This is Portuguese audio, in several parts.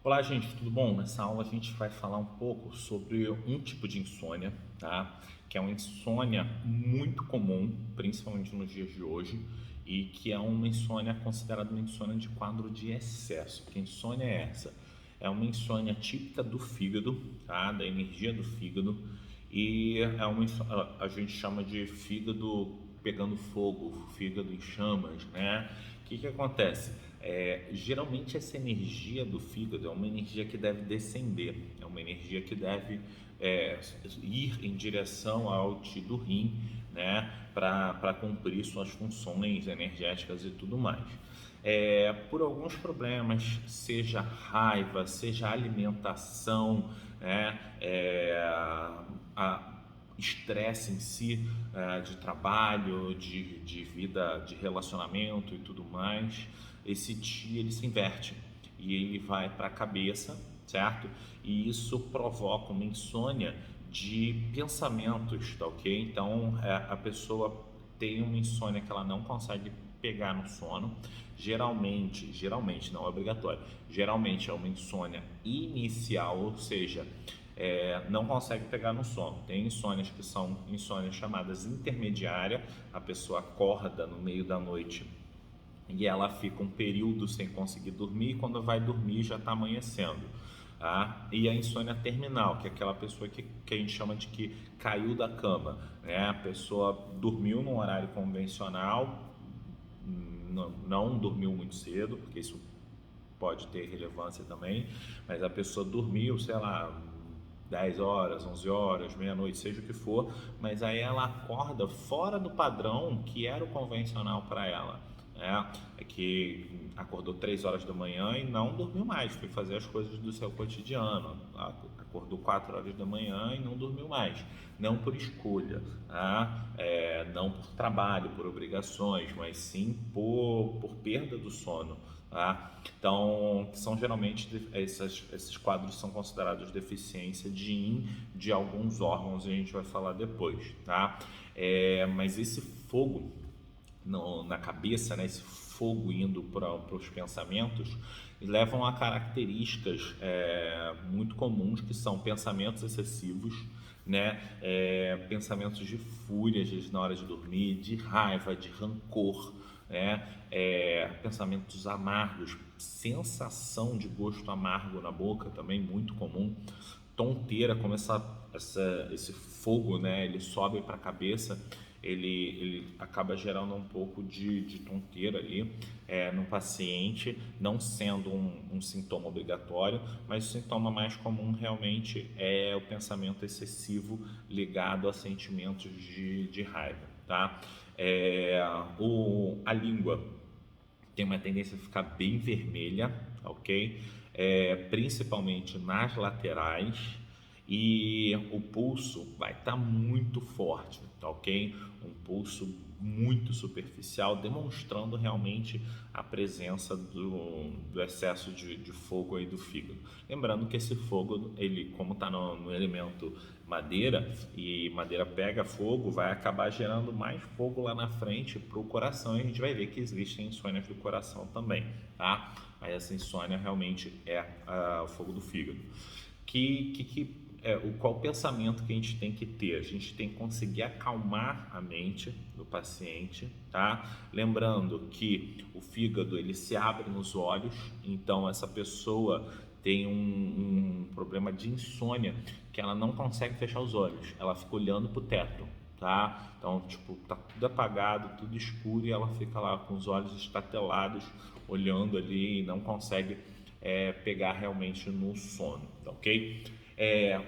Olá, gente, tudo bom? Nessa aula a gente vai falar um pouco sobre um tipo de insônia, tá? Que é uma insônia muito comum, principalmente nos dias de hoje, e que é uma insônia considerada uma insônia de quadro de excesso. Que insônia é essa? É uma insônia típica do fígado, tá? Da energia do fígado, e é uma a gente chama de fígado pegando fogo, fígado em chamas, né? O que acontece? Geralmente essa energia do fígado é uma energia que deve descender, é uma energia que deve ir em direção ao do rim, né, para cumprir suas funções energéticas e tudo mais. Por alguns problemas, seja raiva, seja alimentação, né, a estresse em si, de trabalho, de vida, de relacionamento e tudo mais, esse dia ele se inverte e ele vai para a cabeça, certo? E isso provoca uma insônia de pensamentos, tá ok? Então a pessoa tem uma insônia que ela não consegue pegar no sono. Geralmente não é obrigatório, geralmente é uma insônia inicial, ou seja, não consegue pegar no sono. Tem insônias que são insônias chamadas intermediária, a pessoa acorda no meio da noite e ela fica um período sem conseguir dormir, e quando vai dormir já está amanhecendo. Tá? E a insônia terminal, que é aquela pessoa que a gente chama de que caiu da cama, né? A pessoa dormiu num horário convencional, não dormiu muito cedo, porque isso pode ter relevância também, mas a pessoa dormiu, sei lá, 10 horas, 11 horas, meia-noite, seja o que for, mas aí ela acorda fora do padrão que era o convencional para ela, né? É que acordou 3 horas da manhã e não dormiu mais, foi fazer as coisas do seu cotidiano, acordou 4 horas da manhã e não dormiu mais, não por escolha, tá? Não por trabalho, por obrigações, mas sim por perda do sono. Tá? Então, são geralmente esses quadros são considerados deficiência de yin de alguns órgãos, e a gente vai falar depois, tá? Mas esse fogo na cabeça, né, esse fogo indo para os pensamentos, levam a características muito comuns, que são pensamentos excessivos, né, pensamentos de fúria às vezes na hora de dormir, de raiva, de rancor, né, pensamentos amargos, sensação de gosto amargo na boca também muito comum, tonteira, como esse fogo, né, ele sobe para a cabeça, ele acaba gerando um pouco de tonteira ali no paciente, não sendo um sintoma obrigatório, mas o sintoma mais comum realmente é o pensamento excessivo ligado a sentimentos de raiva, tá? A língua tem uma tendência a ficar bem vermelha, ok? Principalmente nas laterais, e o pulso vai estar muito forte, tá ok? Um pulso muito superficial, demonstrando realmente a presença do excesso de fogo aí do fígado. Lembrando que esse fogo, ele como está no elemento madeira, e madeira pega fogo, vai acabar gerando mais fogo lá na frente para o coração, e a gente vai ver que existem insônias do coração também, tá? Mas essa insônia realmente é o fogo do fígado. Qual o pensamento que a gente tem que ter? A gente tem que conseguir acalmar a mente do paciente, tá? Lembrando que o fígado ele se abre nos olhos, então essa pessoa tem um problema de insônia que ela não consegue fechar os olhos, ela fica olhando para o teto, tá? Então, tipo, tá tudo apagado, tudo escuro, e ela fica lá com os olhos estatelados, olhando ali, e não consegue pegar realmente no sono, tá ok?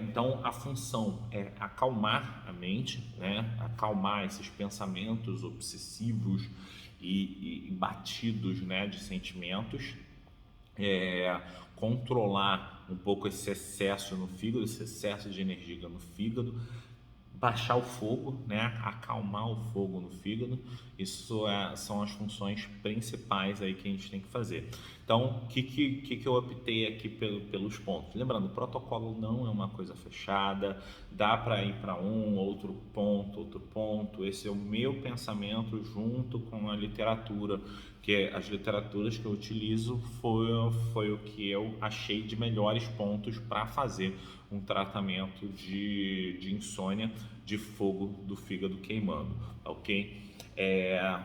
Então a função é acalmar a mente, né? Acalmar esses pensamentos obsessivos e batidos, né, de sentimentos, controlar um pouco esse excesso no fígado, esse excesso de energia no fígado, baixar o fogo, né? Acalmar o fogo no fígado. Isso são as funções principais aí que a gente tem que fazer. Então, o que eu optei aqui pelos pontos? Lembrando, o protocolo não é uma coisa fechada, dá para ir para outro ponto. Esse é o meu pensamento junto com a literatura que as literaturas que eu utilizo foi o que eu achei de melhores pontos para fazer um tratamento de insônia, de fogo do fígado queimando, ok?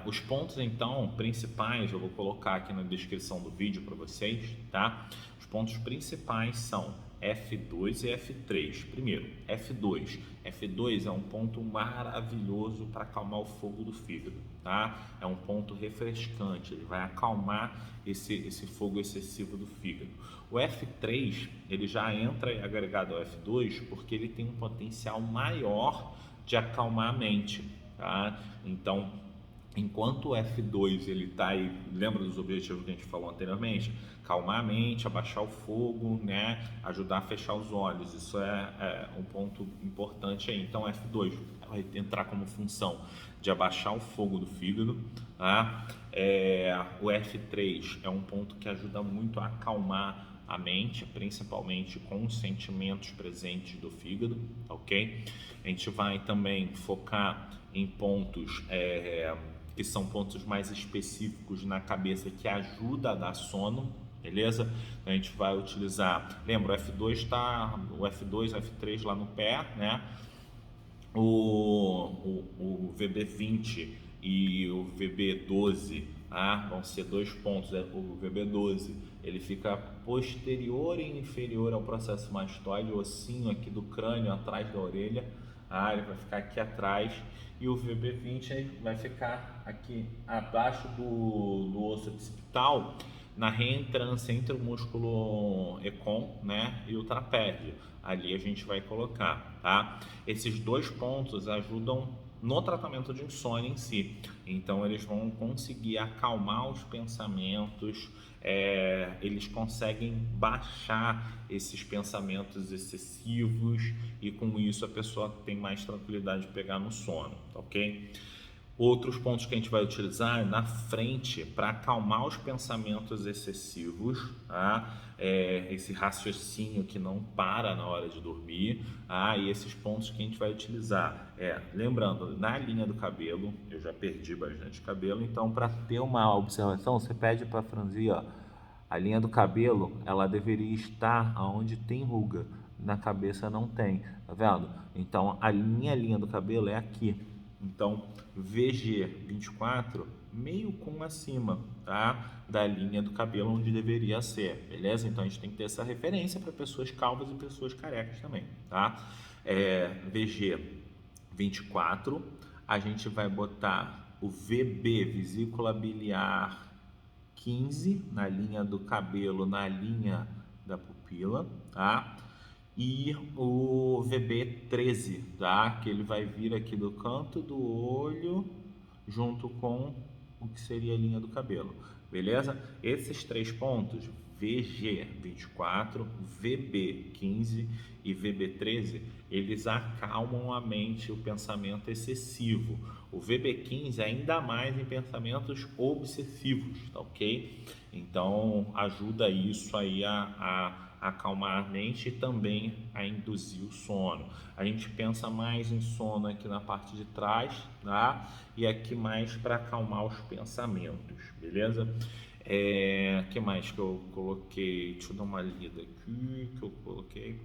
Os pontos então principais eu vou colocar aqui na descrição do vídeo para vocês, tá? Os pontos principais são F2 e F3. Primeiro, F2. F2 é um ponto maravilhoso para acalmar o fogo do fígado, tá? É um ponto refrescante, ele vai acalmar esse fogo excessivo do fígado. O F3, ele já entra agregado ao F2 porque ele tem um potencial maior de acalmar a mente, tá? Então, enquanto o F2 ele está aí, lembra dos objetivos que a gente falou anteriormente? Calmar a mente, abaixar o fogo, né? Ajudar a fechar os olhos, isso é um ponto importante aí. Então, F2 vai entrar como função de abaixar o fogo do fígado, tá? O F3 é um ponto que ajuda muito a acalmar a mente, principalmente com os sentimentos presentes do fígado, ok? A gente vai também focar em pontos que são pontos mais específicos na cabeça que ajuda a dar sono, beleza? Então a gente vai utilizar, lembra, o F2 o F3 lá no pé, né? O VB20 e o VB12, vão ser 2 pontos. O VB12 ele fica posterior e inferior ao processo mastoide, o ossinho aqui do crânio atrás da orelha, ele vai ficar aqui atrás, e o VB20 vai ficar aqui abaixo do osso occipital, na reentrância entre o músculo econ, né, e o trapézio. Ali a gente vai colocar, tá? Esses 2 pontos ajudam no tratamento de insônia em si. Então eles vão conseguir acalmar os pensamentos, eles conseguem baixar esses pensamentos excessivos e com isso a pessoa tem mais tranquilidade de pegar no sono, ok? Outros pontos que a gente vai utilizar na frente para acalmar os pensamentos excessivos, tá? Esse raciocínio que não para na hora de dormir, e esses pontos que a gente vai utilizar. Lembrando, na linha do cabelo, eu já perdi bastante cabelo, então para ter uma observação, você pede para franzir, ó, a linha do cabelo, ela deveria estar onde tem ruga, na cabeça não tem, tá vendo? Então a linha do cabelo é aqui. Então, VG24 meio com acima, tá? Da linha do cabelo onde deveria ser, beleza? Então a gente tem que ter essa referência para pessoas calvas e pessoas carecas também, tá? VG24, a gente vai botar o VB, vesícula biliar 15, na linha do cabelo, na linha da pupila, tá? E o VB13, tá? Que ele vai vir aqui do canto do olho junto com o que seria a linha do cabelo, beleza? Esses 3 pontos, VG24, VB15 e VB13, eles acalmam a mente, o pensamento excessivo. O VB15 ainda mais em pensamentos obsessivos, tá ok? Então ajuda isso aí a acalmar a mente e também a induzir o sono. A gente pensa mais em sono aqui na parte de trás, tá? E aqui mais para acalmar os pensamentos, beleza? Que mais que eu coloquei? Deixa eu dar uma lida aqui que eu coloquei.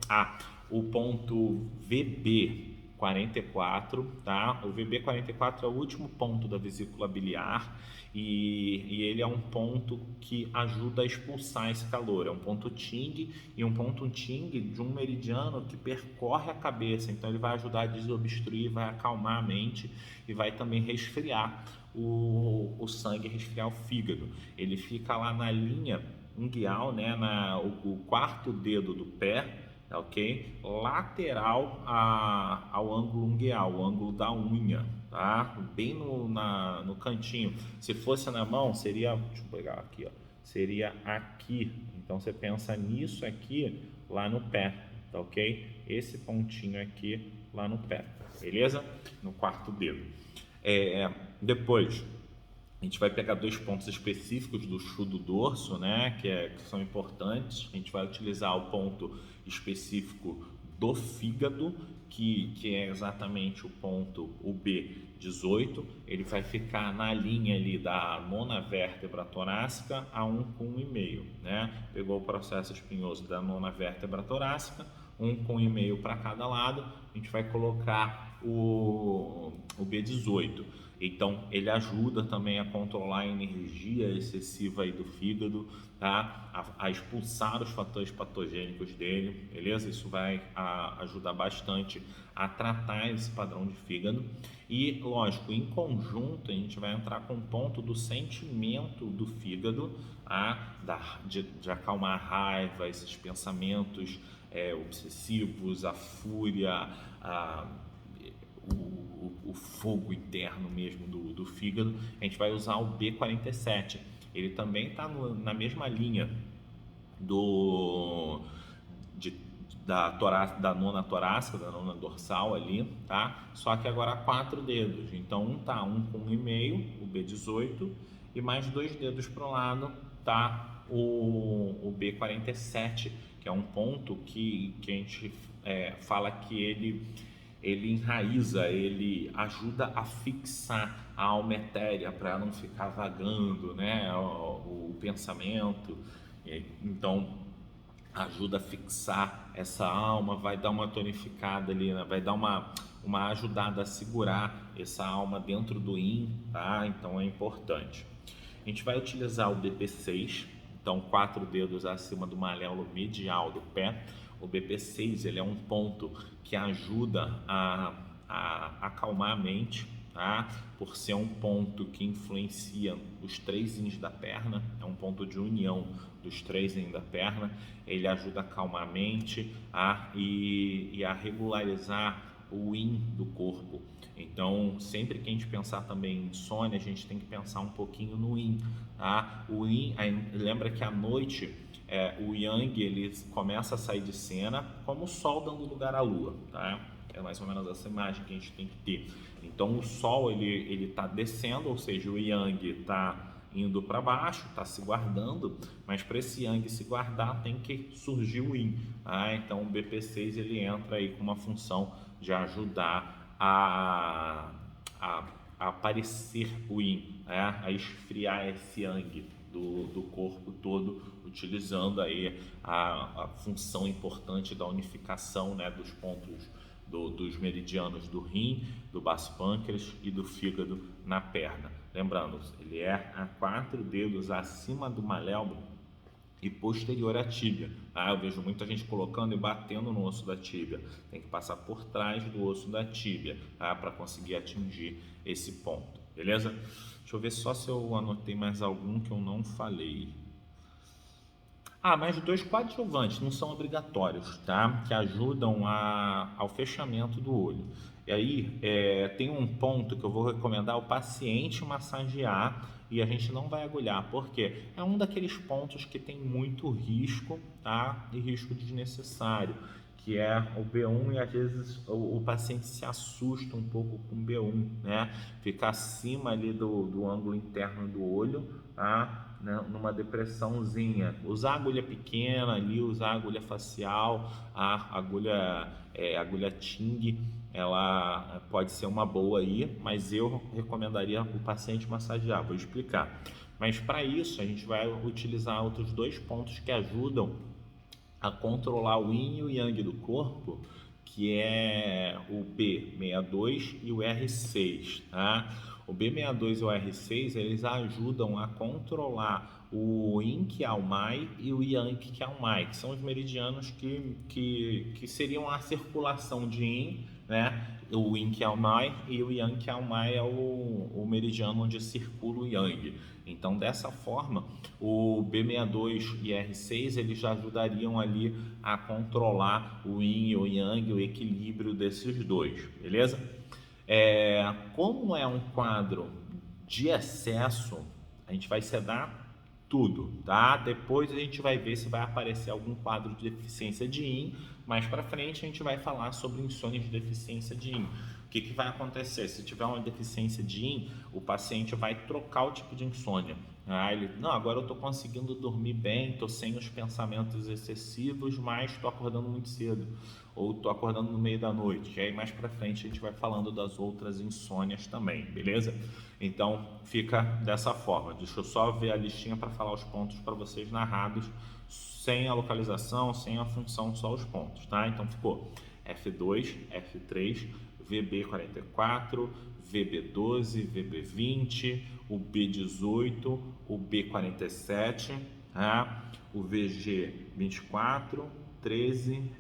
O ponto VB44, tá? O VB44 é o último ponto da vesícula biliar e ele é um ponto que ajuda a expulsar esse calor. É um ponto Ting e um ponto Ting de um meridiano que percorre a cabeça. Então ele vai ajudar a desobstruir, vai acalmar a mente e vai também resfriar o sangue, resfriar o fígado. Ele fica lá na linha unguial, né? O quarto dedo do pé, ok? Lateral ao ângulo unguial, o ângulo da unha, tá? Bem no cantinho. Se fosse na mão, seria, deixa eu pegar aqui, ó, seria aqui. Então você pensa nisso aqui, lá no pé, tá ok? Esse pontinho aqui, lá no pé, beleza? No quarto dedo. Depois a gente vai pegar 2 pontos específicos do chu do dorso, né, que são importantes. A gente vai utilizar o ponto específico do fígado, que é exatamente o ponto, o B18, ele vai ficar na linha ali da nona vértebra torácica a 1 com 1,5, né? Pegou o processo espinhoso da nona vértebra torácica, 1 com 1,5 para cada lado, a gente vai colocar o B18. Então, ele ajuda também a controlar a energia excessiva aí do fígado, tá? A expulsar os fatores patogênicos dele, beleza? Isso vai ajudar bastante a tratar esse padrão de fígado. E, lógico, em conjunto, a gente vai entrar com o ponto do sentimento do fígado, tá? De acalmar a raiva, esses pensamentos obsessivos, a fúria, o fogo interno mesmo do fígado. A gente vai usar o B47. Ele também está na mesma linha da nona torácica, da nona dorsal ali, tá? Só que agora 4 dedos. Então, um com 1,5, o B18, e mais 2 dedos para o lado, tá? O B47, que é um ponto que a gente fala que ele enraiza, ele ajuda a fixar a alma etérea para não ficar vagando, né, o pensamento. Então, ajuda a fixar essa alma, vai dar uma tonificada ali, né? Vai dar uma ajudada a segurar essa alma dentro do yin, tá? Então, é importante. A gente vai utilizar o BP6, então 4 dedos acima do maléolo medial do pé. O BP6 ele é um ponto que ajuda a acalmar a mente, tá? Por ser um ponto que influencia os 3 rins da perna, é um ponto de união dos 3 rins da perna. Ele ajuda a acalmar a mente e a regularizar o yin do corpo. Então, sempre que a gente pensar também em insônia, a gente tem que pensar um pouquinho no yin, tá? O yin, lembra que à noite o Yang ele começa a sair de cena como o Sol dando lugar à Lua, tá? É mais ou menos essa imagem que a gente tem que ter. Então o Sol ele está descendo, ou seja, o Yang está indo para baixo, está se guardando, mas para esse Yang se guardar tem que surgir o Yin, tá? Então o BP6 ele entra aí com uma função de ajudar a aparecer o Yin, né? A esfriar esse Yang do corpo todo, utilizando aí a função importante da unificação, né, dos pontos dos meridianos do rim, do baço pâncreas e do fígado na perna. Lembrando, ele é a 4 dedos acima do maléolo e posterior à tíbia. Eu vejo muita gente colocando e batendo no osso da tíbia. Tem que passar por trás do osso da tíbia, para conseguir atingir esse ponto, beleza? Deixa eu ver só se eu anotei mais algum que eu não falei. Mais 2 coadjuvantes, não são obrigatórios, tá? Que ajudam ao fechamento do olho. E aí, tem um ponto que eu vou recomendar o paciente massagear e a gente não vai agulhar, porque é um daqueles pontos que tem muito risco, tá? E risco desnecessário, que é o B1, e às vezes o paciente se assusta um pouco com o B1, né? Fica acima ali do ângulo interno do olho, tá? Numa depressãozinha. Usar agulha pequena ali, usar agulha facial, a agulha Ting, ela pode ser uma boa aí, mas eu recomendaria o paciente massagear, vou explicar. Mas para isso a gente vai utilizar outros 2 pontos que ajudam a controlar o yin e o yang do corpo, que é o B62 e o R6, tá? O B62 e o R6, eles ajudam a controlar o yin Qiao-mai e o yang Qiao-mai, que são os meridianos que seriam a circulação de yin, né? O yin Qiao-mai e o yang Qiao-mai é o meridiano onde circula o yang. Então, dessa forma, o B62 e R6 eles já ajudariam ali a controlar o yin e o yang, o equilíbrio desses dois, beleza? Como é um quadro de excesso, a gente vai sedar tudo, tá? Depois a gente vai ver se vai aparecer algum quadro de deficiência de yin. Mais para frente a gente vai falar sobre insônia de deficiência de yin. que vai acontecer? Se tiver uma deficiência de yin, o paciente vai trocar o tipo de insônia. Não, agora eu estou conseguindo dormir bem, estou sem os pensamentos excessivos, mas estou acordando muito cedo, ou estou acordando no meio da noite. E aí mais para frente a gente vai falando das outras insônias também, beleza? Então fica dessa forma. Deixa eu só ver a listinha para falar os pontos para vocês narrados, sem a localização, sem a função, só os pontos, tá? Então ficou F2, F3, VB44, VB12, VB20, o B18, o B47, tá? O VG24, 13,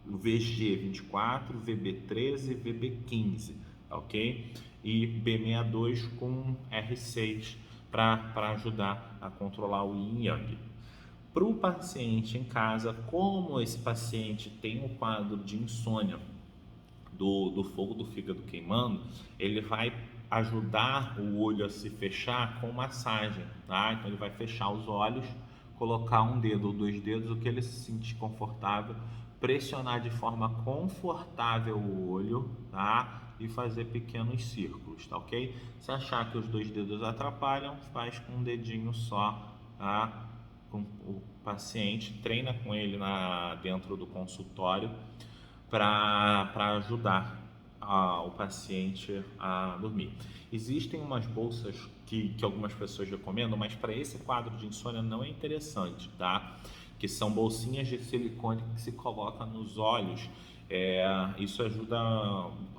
o VG24, VB13, VB15, ok? E B62 com R6 para ajudar a controlar o Yin Yang. Para o paciente em casa, como esse paciente tem um quadro de insônia do fogo do fígado queimando, ele vai ajudar o olho a se fechar com massagem, tá? Então ele vai fechar os olhos, colocar um dedo ou dois dedos, o que ele se sentir confortável, pressionar de forma confortável o olho, tá? E fazer pequenos círculos, tá ok? Se achar que os dois dedos atrapalham, faz com um dedinho só, tá? O paciente treina com ele dentro do consultório para ajudar o paciente a dormir. Existem umas bolsas que algumas pessoas recomendam, mas para esse quadro de insônia não é interessante, tá? Que são bolsinhas de silicone que se coloca nos olhos. Isso ajuda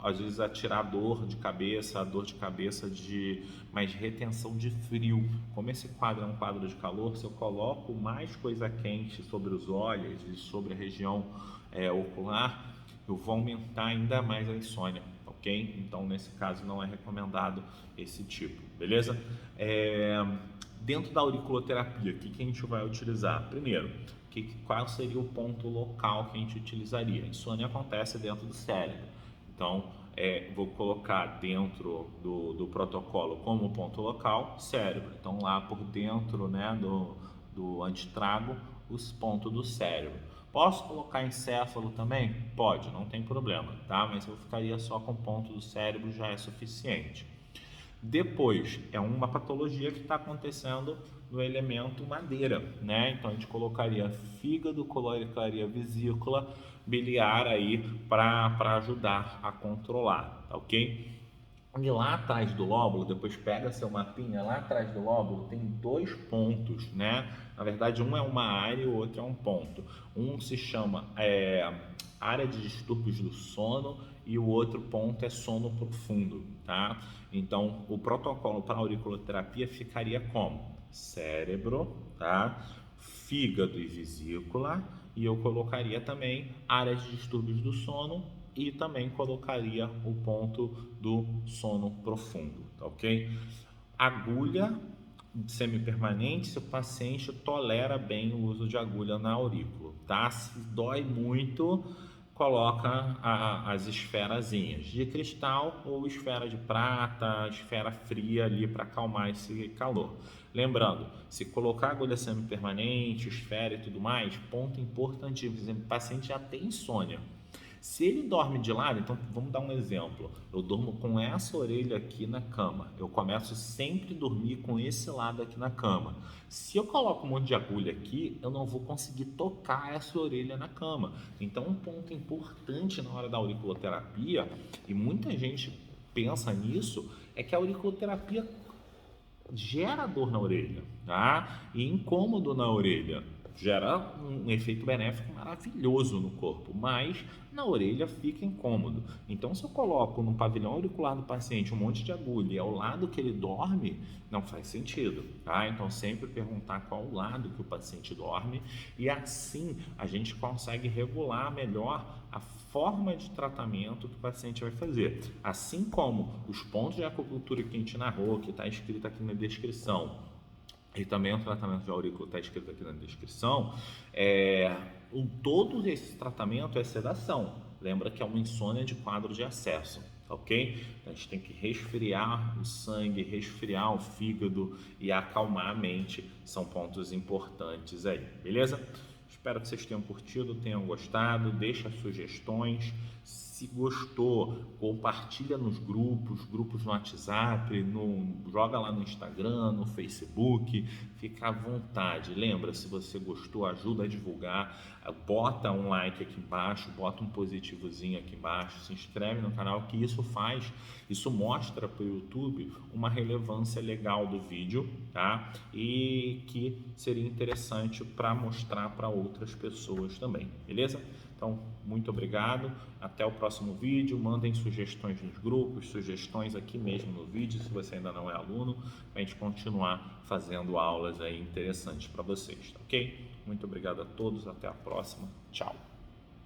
às vezes a tirar a dor de cabeça, mais retenção de frio. Como esse quadro é um quadro de calor, se eu coloco mais coisa quente sobre os olhos e sobre a região ocular, eu vou aumentar ainda mais a insônia, ok? Então nesse caso não é recomendado esse tipo, beleza? Dentro da auriculoterapia, o que a gente vai utilizar? Primeiro, qual seria o ponto local que a gente utilizaria? A insônia acontece dentro do cérebro, então vou colocar dentro do protocolo como ponto local cérebro. Então lá por dentro, né, do antitrago, os pontos do cérebro. Posso colocar encéfalo também? Pode, não tem problema, tá? Mas eu ficaria só com ponto do cérebro, já é suficiente. Depois, é uma patologia que está acontecendo no elemento madeira, né? Então a gente colocaria fígado, colocaria vesícula biliar aí para ajudar a controlar, tá ok? E lá atrás do lóbulo, depois pega seu mapinha, lá atrás do lóbulo tem dois pontos, né? Na verdade, um é uma área e o outro é um ponto. Um se chama área de distúrbios do sono e o outro ponto é sono profundo, tá? Então, o protocolo para auriculoterapia ficaria como? Cérebro, tá? Fígado e vesícula, e eu colocaria também áreas de distúrbios do sono e também colocaria o ponto do sono profundo, tá ok? Agulha semipermanente, se o paciente tolera bem o uso de agulha na aurícula, tá? Se dói muito, coloca as esferazinhas de cristal ou esfera de prata, esfera fria ali para acalmar esse calor. Lembrando, se colocar agulha semipermanente, esfera e tudo mais, ponto importantíssimo, o paciente já tem insônia. Se ele dorme de lado, então vamos dar um exemplo. Eu durmo com essa orelha aqui na cama. Eu começo sempre a dormir com esse lado aqui na cama. Se eu coloco um monte de agulha aqui, eu não vou conseguir tocar essa orelha na cama. Então, um ponto importante na hora da auriculoterapia, e muita gente pensa nisso, é que a auriculoterapia gera dor na orelha, tá? E incômodo na orelha. Gera um efeito benéfico maravilhoso no corpo, mas na orelha fica incômodo. Então, se eu coloco no pavilhão auricular do paciente um monte de agulha e ao lado que ele dorme, não faz sentido, tá? Então, sempre perguntar qual o lado que o paciente dorme e assim a gente consegue regular melhor a forma de tratamento que o paciente vai fazer. Assim como os pontos de acupuntura que a gente narrou, que está escrito aqui na descrição, e também o tratamento de aurícula está escrito aqui na descrição, todo esse tratamento é sedação. Lembra que é uma insônia de quadro de acesso, ok? Então, a gente tem que resfriar o sangue, resfriar o fígado e acalmar a mente, são pontos importantes aí, beleza? Espero que vocês tenham curtido, tenham gostado, deixa sugestões. Se gostou, compartilha nos grupos no WhatsApp, joga lá no Instagram, no Facebook, fica à vontade. Lembra, se você gostou, ajuda a divulgar, bota um like aqui embaixo, bota um positivozinho aqui embaixo, se inscreve no canal, que isso mostra para o YouTube uma relevância legal do vídeo, tá? E que seria interessante para mostrar para outras pessoas também, beleza? Então, muito obrigado, até o próximo vídeo, mandem sugestões nos grupos, sugestões aqui mesmo no vídeo, se você ainda não é aluno, para a gente continuar fazendo aulas aí interessantes para vocês, tá ok? Muito obrigado a todos, até a próxima, tchau!